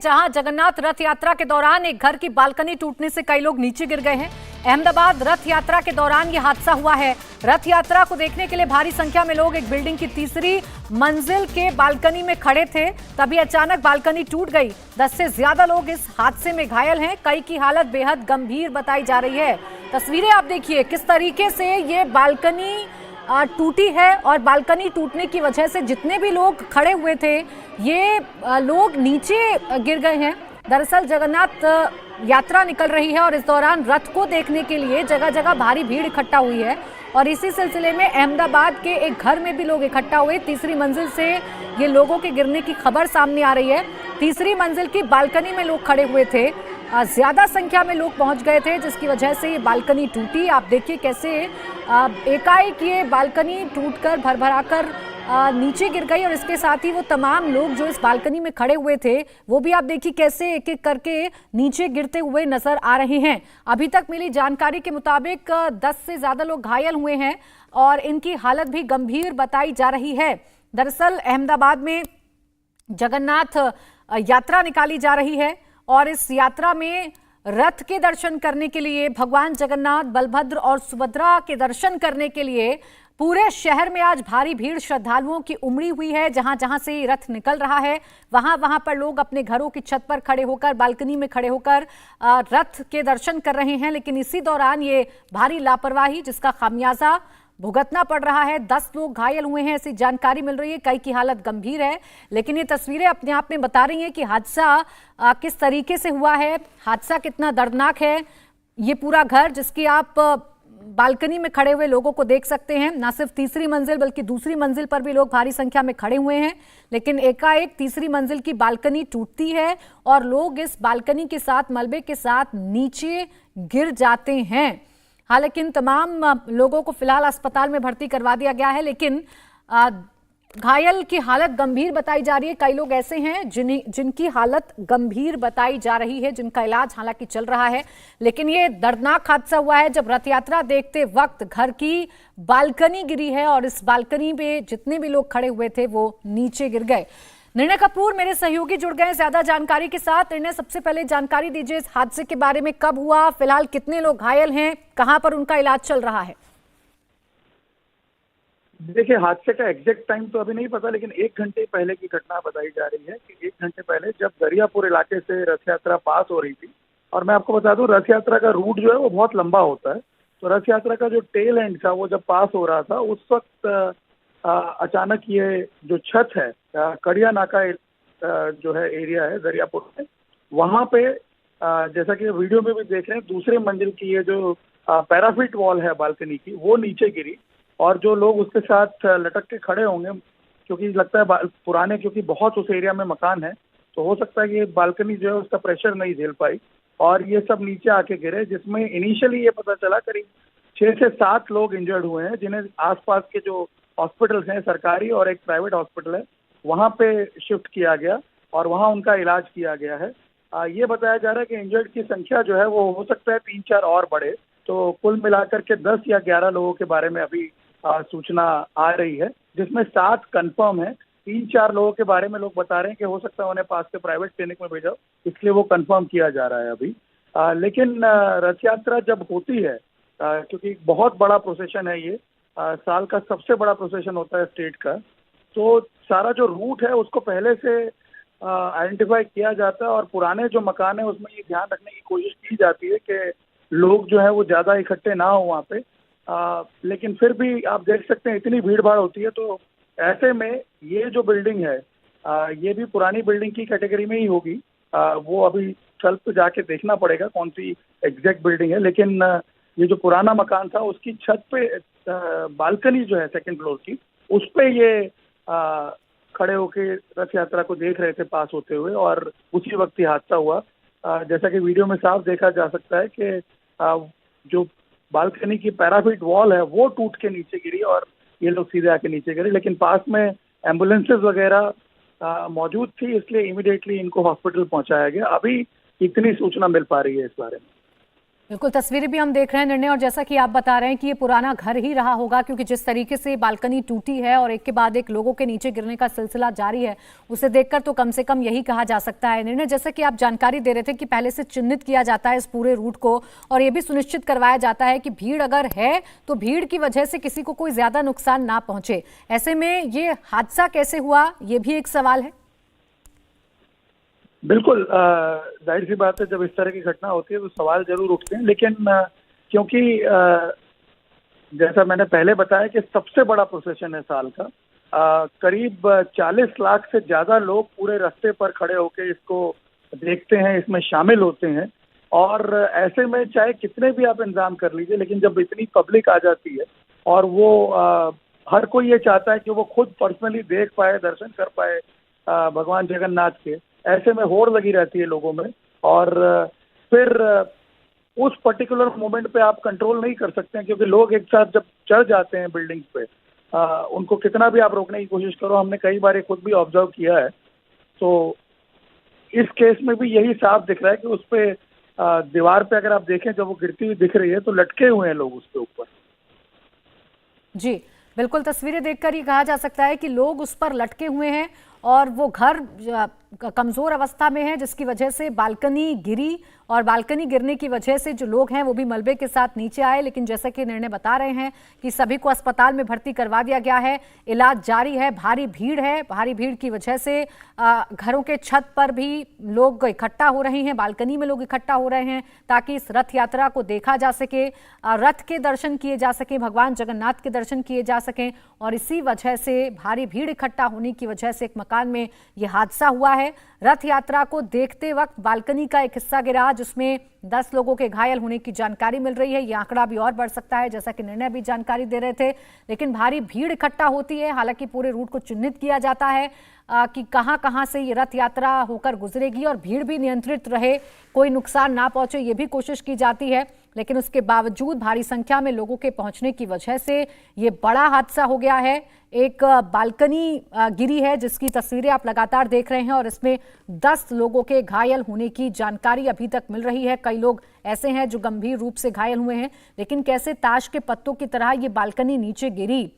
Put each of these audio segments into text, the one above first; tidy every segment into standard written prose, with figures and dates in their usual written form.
जहां जगन्नाथ रथ यात्रा के दौरान एक घर की बालकनी टूटने से कई लोग नीचे गिर गए हैं। अहमदाबाद रथ यात्रा के दौरान यह हादसा हुआ है। रथ यात्रा को देखने के लिए भारी संख्या में लोग एक बिल्डिंग की तीसरी मंजिल के बालकनी में खड़े थे, तभी अचानक बालकनी टूट गई। 10 से ज्यादा लोग इस हादसे में घायल हैं। कई की हालत बेहद गंभीर बताई जा रही है। तस्वीरें आप देखिए किस तरीके से ये बालकनी टूटी है और बालकनी टूटने की वजह से जितने भी लोग खड़े हुए थे ये लोग नीचे गिर गए हैं। दरअसल जगन्नाथ यात्रा निकल रही है और इस दौरान रथ को देखने के लिए जगह जगह भारी भीड़ इकट्ठा हुई है और इसी सिलसिले में अहमदाबाद के एक घर में भी लोग इकट्ठा हुए। तीसरी मंजिल से ये लोगों के गिरने की खबर सामने आ रही है। तीसरी मंजिल की बालकनी में लोग खड़े हुए थे, ज्यादा संख्या में लोग पहुंच गए थे जिसकी वजह से ये बालकनी टूटी। आप देखिए कैसे एकाएक ये बालकनी टूटकर भरभराकर नीचे गिर गई और इसके साथ ही वो तमाम लोग जो इस बालकनी में खड़े हुए थे वो भी आप देखिए कैसे एक एक करके नीचे गिरते हुए नजर आ रहे हैं। अभी तक मिली जानकारी के मुताबिक 10 से ज्यादा लोग घायल हुए हैं और इनकी हालत भी गंभीर बताई जा रही है। दरअसल अहमदाबाद में जगन्नाथ यात्रा निकाली जा रही है और इस यात्रा में रथ के दर्शन करने के लिए, भगवान जगन्नाथ, बलभद्र और सुभद्रा के दर्शन करने के लिए पूरे शहर में आज भारी भीड़ श्रद्धालुओं की उमड़ी हुई है। जहां जहां से रथ निकल रहा है वहां पर लोग अपने घरों की छत पर खड़े होकर, बालकनी में खड़े होकर रथ के दर्शन कर रहे हैं। लेकिन इसी दौरान ये भारी लापरवाही जिसका खामियाजा भुगतना पड़ रहा है। 10 लोग घायल हुए हैं ऐसी जानकारी मिल रही है। कई की हालत गंभीर है। लेकिन ये तस्वीरें अपने आप में बता रही हैं कि हादसा किस तरीके से हुआ है, हादसा कितना दर्दनाक है। ये पूरा घर जिसकी आप बालकनी में खड़े हुए लोगों को देख सकते हैं। ना सिर्फ तीसरी मंजिल बल्कि दूसरी मंजिल पर भी लोग भारी संख्या में खड़े हुए हैं। लेकिन एकाएक तीसरी मंजिल की बालकनी टूटती है और लोग इस बालकनी के साथ, मलबे के साथ नीचे गिर जाते हैं। हालांकि इन तमाम लोगों को फिलहाल अस्पताल में भर्ती करवा दिया गया है, लेकिन घायल की हालत गंभीर बताई जा रही है। कई लोग ऐसे हैं जिनकी हालत गंभीर बताई जा रही है, जिनका इलाज हालांकि चल रहा है। लेकिन ये दर्दनाक हादसा हुआ है जब रथ यात्रा देखते वक्त घर की बालकनी गिरी है और इस बालकनी पे जितने भी लोग खड़े हुए थे वो नीचे गिर गए। निर्णय कपूर मेरे सहयोगी जुड़ गए ज्यादा जानकारी के साथ। निर्णय, सबसे पहले जानकारी दीजिए इस हादसे के बारे में, कब हुआ, फिलहाल कितने लोग घायल हैं, कहां पर उनका इलाज चल रहा है? देखिए, हादसे का एग्जैक्ट टाइम तो अभी नहीं पता, लेकिन 1 घंटे पहले की घटना बताई जा रही है कि 1 घंटे पहले जब दरियापुर इलाके से रथ यात्रा पास हो रही थी, और मैं आपको बता दूं रथ यात्रा का रूट जो है वो बहुत लंबा होता है, तो रथ यात्रा का जो टेल एंड था वो जब पास हो रहा था उस वक्त अचानक ये जो छत है, कड़िया नाका जो है एरिया है दरियापुर में, वहाँ पे जैसा कि वीडियो में भी देख रहे हैं, दूसरे मंजिल की ये जो पैराफिट वॉल है बालकनी की वो नीचे गिरी और जो लोग उसके साथ लटक के खड़े होंगे, क्योंकि लगता है पुराने, क्योंकि बहुत उस एरिया में मकान है, तो हो सकता है कि बालकनी जो है उसका प्रेशर नहीं झेल पाई और ये सब नीचे आके गिरे, जिसमें इनिशियली ये पता चला करीब 6 से 7 लोग इंजर्ड हुए हैं, जिन्हें आसपास के जो हॉस्पिटल्स हैं, सरकारी और एक प्राइवेट हॉस्पिटल है, वहाँ पे शिफ्ट किया गया और वहाँ उनका इलाज किया गया है। ये बताया जा रहा है कि इंजर्ड की संख्या जो है वो हो सकता है 3-4 और बढ़े, तो कुल मिलाकर के 10 या 11 लोगों के बारे में अभी सूचना आ रही है, जिसमें 7 कंफर्म है। 3-4 लोगों के बारे में लोग बता रहे हैं कि हो सकता है उन्हें पास के प्राइवेट क्लिनिक में भेजा, इसलिए वो कंफर्म किया जा रहा है अभी। लेकिन रथ यात्रा जब होती है, क्योंकि बहुत बड़ा प्रोसेशन है ये, साल का सबसे बड़ा प्रोसेशन होता है स्टेट का, तो सारा जो रूट है उसको पहले से आइडेंटिफाई किया जाता है और पुराने जो मकान है उसमें ये ध्यान रखने की कोशिश की जाती है कि लोग जो है वो ज़्यादा इकट्ठे ना हो वहाँ पे। लेकिन फिर भी आप देख सकते हैं इतनी भीड़ भाड़ होती है, तो ऐसे में ये जो बिल्डिंग है ये भी पुरानी बिल्डिंग की कैटेगरी में ही होगी। वो अभी स्थल पे जाके देखना पड़ेगा कौन सी एग्जैक्ट बिल्डिंग है, लेकिन ये जो पुराना मकान था उसकी छत पे बालकनी जो है 2nd फ्लोर की, उस पे ये खड़े होके रथ यात्रा को देख रहे थे पास होते हुए और उसी वक्त ही हादसा हुआ। जैसा कि वीडियो में साफ देखा जा सकता है कि जो बालकनी की पैराफिट वॉल है वो टूट के नीचे गिरी और ये लोग सीधे आके नीचे गिरे, लेकिन पास में एम्बुलेंसेज वगैरह मौजूद थी, इसलिए इमीडिएटली इनको हॉस्पिटल पहुंचाया गया। अभी इतनी सूचना मिल पा रही है इस बारे में। बिल्कुल, तस्वीरें भी हम देख रहे हैं निर्णय, और जैसा कि आप बता रहे हैं कि ये पुराना घर ही रहा होगा, क्योंकि जिस तरीके से बालकनी टूटी है और एक के बाद एक लोगों के नीचे गिरने का सिलसिला जारी है, उसे देखकर तो कम से कम यही कहा जा सकता है। निर्णय, जैसा कि आप जानकारी दे रहे थे कि पहले से चिन्हित किया जाता है इस पूरे रूट को, और ये भी सुनिश्चित करवाया जाता है कि भीड़ अगर है तो भीड़ की वजह से किसी को कोई ज्यादा नुकसान ना पहुंचे। ऐसे में ये हादसा कैसे हुआ, ये भी एक सवाल है। बिल्कुल, जाहिर सी बात है, जब इस तरह की घटना होती है तो सवाल जरूर उठते हैं, लेकिन क्योंकि जैसा मैंने पहले बताया कि सबसे बड़ा प्रोसेशन है साल का, करीब 40 लाख से ज्यादा लोग पूरे रास्ते पर खड़े होकर इसको देखते हैं, इसमें शामिल होते हैं, और ऐसे में चाहे कितने भी आप इंतजाम कर लीजिए, लेकिन जब इतनी पब्लिक आ जाती है और वो हर कोई ये चाहता है कि वो खुद पर्सनली देख पाए, दर्शन कर पाए भगवान जगन्नाथ के, ऐसे में होड़ लगी रहती है लोगों में, और फिर उस पर्टिकुलर मोमेंट पे आप कंट्रोल नहीं कर सकते हैं, क्योंकि लोग एक साथ जब चढ़ जाते हैं बिल्डिंग पे, उनको कितना भी आप रोकने की कोशिश करो, हमने कई बार ये खुद भी ऑब्जर्व किया है, तो इस केस में भी यही साफ दिख रहा है कि उस पे दीवार पे अगर आप देखें जब वो गिरती हुई दिख रही है तो लटके हुए हैं लोग उसके ऊपर। जी बिल्कुल, तस्वीरें देखकर ही कहा जा सकता है कि लोग उस पर लटके हुए हैं, और वो घर कमजोर अवस्था में है, जिसकी वजह से बालकनी गिरी, और बालकनी गिरने की वजह से जो लोग हैं वो भी मलबे के साथ नीचे आए। लेकिन जैसा कि निर्णय बता रहे हैं कि सभी को अस्पताल में भर्ती करवा दिया गया है, इलाज जारी है। भारी भीड़ है, भारी भीड़ की वजह से घरों के छत पर भी लोग इकट्ठा हो रहे हैं, बालकनी में लोग इकट्ठा हो रहे हैं, ताकि इस रथ यात्रा को देखा जा सके, रथ के दर्शन किए जा सके, भगवान जगन्नाथ के दर्शन किए जा सकें। और इसी वजह से भारी भीड़ इकट्ठा होने की वजह से एक मकान में यह हादसा हुआ है। रथ यात्रा को देखते वक्त बालकनी का एक हिस्सा गिरा, जिसमें 10 लोगों के घायल होने की जानकारी मिल रही है। यह आंकड़ा भी और बढ़ सकता है, जैसा कि निर्णय भी जानकारी दे रहे थे। लेकिन भारी भीड़ इकट्ठा होती है, हालांकि पूरे रूट को चिन्हित किया जाता है कि कहां-कहां से ये रथ यात्रा होकर गुजरेगी, और भीड़ भी नियंत्रित रहे, कोई नुकसान ना पहुंचे, ये भी कोशिश की जाती है। लेकिन उसके बावजूद भारी संख्या में लोगों के पहुंचने की वजह से ये बड़ा हादसा हो गया है। एक बालकनी गिरी है, जिसकी तस्वीरें आप लगातार देख रहे हैं, और इसमें 10 लोगों के घायल होने की जानकारी अभी तक मिल रही है। कई लोग ऐसे हैं जो गंभीर रूप से घायल हुए हैं, लेकिन कैसे ताश के पत्तों की तरह ये बालकनी नीचे गिरी,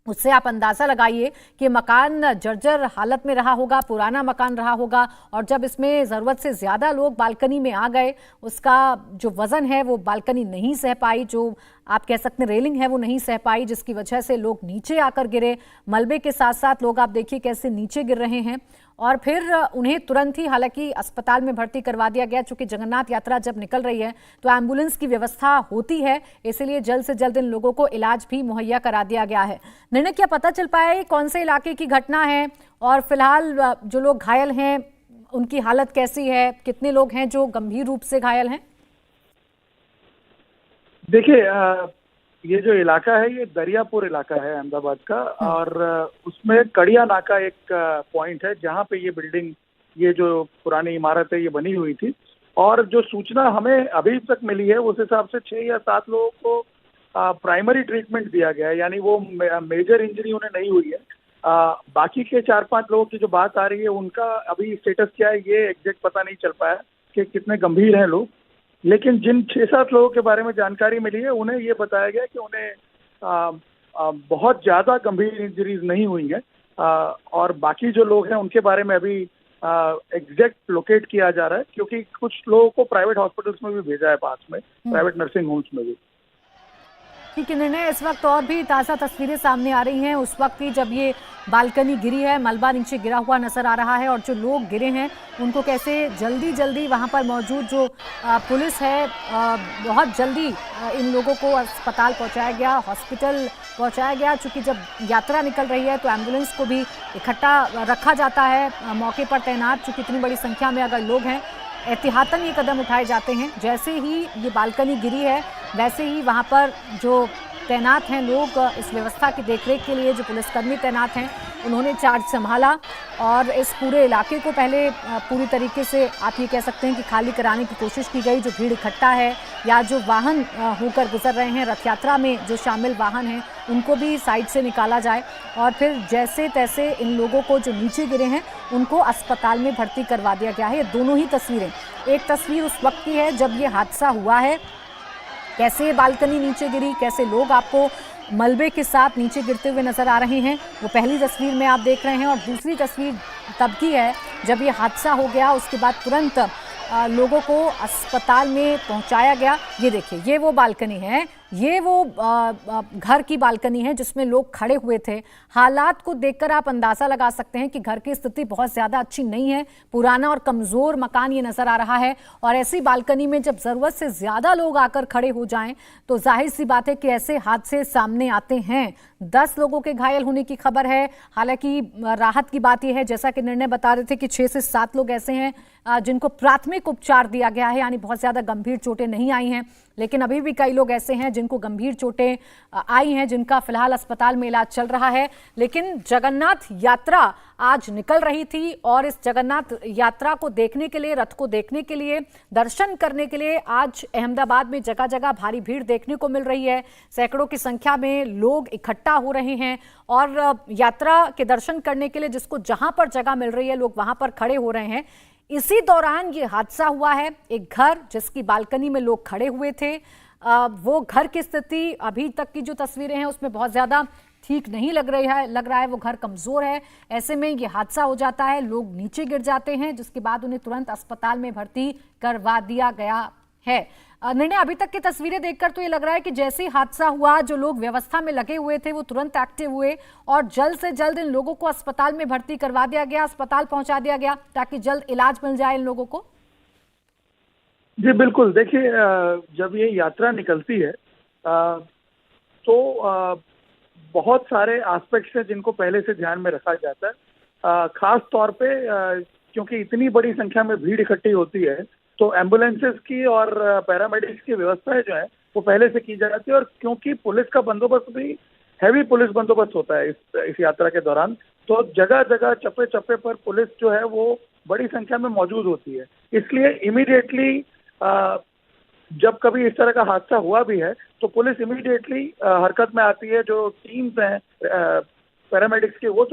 उससे आप अंदाजा लगाइए कि मकान जर्जर हालत में रहा होगा, पुराना मकान रहा होगा, और जब इसमें ज़रूरत से ज़्यादा लोग बालकनी में आ गए, उसका जो वज़न है वो बालकनी नहीं सह पाई, जो आप कह सकते हैं रेलिंग है वो नहीं सह पाई, जिसकी वजह से लोग नीचे आकर गिरे। मलबे के साथ साथ लोग आप देखिए कैसे नीचे गिर रहे हैं, और फिर उन्हें तुरंत ही हालांकि अस्पताल में भर्ती करवा दिया गया। चूंकि जगन्नाथ यात्रा जब निकल रही है तो एम्बुलेंस की व्यवस्था होती है, इसलिए जल्द से जल्द इन लोगों को इलाज भी मुहैया करा दिया गया है। निर्णय, क्या पता चल पाया है कौन से इलाके की घटना है, और फिलहाल जो लोग घायल हैं उनकी हालत कैसी है, कितने लोग हैं जो गंभीर रूप से घायल हैं? देखिए, ये जो इलाका है ये दरियापुर इलाका है अहमदाबाद का, और उसमें कड़िया नाका एक पॉइंट है जहाँ पे ये बिल्डिंग, ये जो पुरानी इमारत है ये बनी हुई थी। और जो सूचना हमें अभी तक मिली है उस हिसाब से 6 या 7 लोगों को प्राइमरी ट्रीटमेंट दिया गया है, यानी वो मेजर इंजरी उन्हें नहीं हुई है। बाकी के 4-5 लोगों की जो बात आ रही है उनका अभी स्टेटस क्या है ये एग्जैक्ट पता नहीं चल पाया कि कितने गंभीर हैं लोग। लेकिन जिन 6-7 लोगों के बारे में जानकारी मिली है उन्हें ये बताया गया कि उन्हें बहुत ज़्यादा गंभीर इंजरीज नहीं हुई हैं, और बाकी जो लोग हैं उनके बारे में अभी एग्जैक्ट लोकेट किया जा रहा है, क्योंकि कुछ लोगों को प्राइवेट हॉस्पिटल्स में भी भेजा है, पास में प्राइवेट नर्सिंग होम्स में भी। ठीक है निर्णय, इस वक्त और भी ताज़ा तस्वीरें सामने आ रही हैं उस वक्त की जब ये बालकनी गिरी है, मलबा नीचे गिरा हुआ नजर आ रहा है, और जो लोग गिरे हैं उनको कैसे जल्दी वहां पर मौजूद जो पुलिस है बहुत जल्दी इन लोगों को अस्पताल पहुंचाया गया, हॉस्पिटल पहुंचाया गया। चूंकि जब यात्रा निकल रही है तो एम्बुलेंस को भी इकट्ठा रखा जाता है, मौके पर तैनात, चूंकि इतनी बड़ी संख्या में अगर लोग हैं एहतियातन ये कदम उठाए जाते हैं। जैसे ही ये बालकनी गिरी है वैसे ही वहाँ पर जो तैनात हैं लोग इस व्यवस्था की देखरेख के लिए, जो पुलिसकर्मी तैनात हैं उन्होंने चार्ज संभाला और इस पूरे इलाके को पहले पूरी तरीके से आप ये कह सकते हैं कि खाली कराने की कोशिश की गई। जो भीड़ इकट्ठा है या जो वाहन होकर गुजर रहे हैं, रथ यात्रा में जो शामिल वाहन हैं, उनको भी साइड से निकाला जाए और फिर जैसे तैसे इन लोगों को जो नीचे गिरे हैं उनको अस्पताल में भर्ती करवा दिया गया है। ये दोनों ही तस्वीरें, एक तस्वीर उस वक्त की है जब ये हादसा हुआ है, कैसे बालकनी नीचे गिरी, कैसे लोग आपको मलबे के साथ नीचे गिरते हुए नजर आ रहे हैं, वो पहली तस्वीर में आप देख रहे हैं। और दूसरी तस्वीर तब की है जब ये हादसा हो गया, उसके बाद तुरंत लोगों को अस्पताल में पहुंचाया गया। ये देखिए, ये वो बालकनी है, ये वो घर की बालकनी है जिसमें लोग खड़े हुए थे। हालात को देखकर आप अंदाजा लगा सकते हैं कि घर की स्थिति बहुत ज्यादा अच्छी नहीं है, पुराना और कमजोर मकान ये नजर आ रहा है। और ऐसी बालकनी में जब जरूरत से ज्यादा लोग आकर खड़े हो जाएं तो जाहिर सी बात है कि ऐसे हादसे सामने आते हैं। 10 लोगों के घायल होने की खबर है। हालांकि राहत की बात यह है, जैसा कि निर्णय बता रहे थे, कि 6 से 7 लोग ऐसे हैं जिनको प्राथमिक उपचार दिया गया है, यानी बहुत ज्यादा गंभीर चोटें नहीं आई हैं। लेकिन अभी भी कई लोग ऐसे हैं जिनको गंभीर चोटें आई हैं, जिनका फिलहाल अस्पताल में इलाज चल रहा है। लेकिन जगन्नाथ यात्रा आज निकल रही थी और इस जगन्नाथ यात्रा को देखने के लिए, रथ को देखने के लिए, दर्शन करने के लिए आज अहमदाबाद में जगह जगह भारी भीड़ देखने को मिल रही है। सैकड़ों की संख्या में लोग इकट्ठा हो रहे हैं और यात्रा के दर्शन करने के लिए जिसको जहां पर जगह मिल रही है लोग वहां पर खड़े हो रहे हैं। इसी दौरान ये हादसा हुआ है। एक घर जिसकी बालकनी में लोग खड़े हुए थे, वो घर की स्थिति अभी तक की जो तस्वीरें हैं उसमें बहुत ज्यादा ठीक नहीं लग रहा है। वो घर कमजोर है। ऐसे में ये हादसा हो जाता है, लोग नीचे गिर जाते हैं, जिसके बाद उन्हें तुरंत अस्पताल में भर्ती करवा दिया गया है। निर्णय, अभी तक की तस्वीरें देखकर तो ये लग रहा है कि जैसे ही हादसा हुआ, जो लोग व्यवस्था में लगे हुए थे वो तुरंत एक्टिव हुए और जल्द से जल्द इन लोगों को अस्पताल में भर्ती करवा दिया गया, अस्पताल पहुंचा दिया गया ताकि जल्द इलाज मिल जाए इन लोगों को। जी बिल्कुल, देखिए जब ये यात्रा निकलती है तो बहुत सारे एस्पेक्ट्स हैं जिनको पहले से ध्यान में रखा जाता है। खास तौर पे क्योंकि इतनी बड़ी संख्या में भीड़ इकट्ठी होती है तो एम्बुलेंसेस की और पैरामेडिक्स की व्यवस्थाएं जो है वो पहले से की जाती है। और क्योंकि पुलिस का बंदोबस्त भी, हैवी पुलिस बंदोबस्त होता है इस यात्रा के दौरान, तो जगह जगह चप्पे चप्पे पर पुलिस जो है वो बड़ी संख्या में मौजूद होती है। इसलिए इमीडिएटली जब कभी इस तरह का हादसा हुआ भी है तो पुलिस इमीडिएटली हरकत में आती है। जो टीम्स हैं पैरामेडिक्स की वो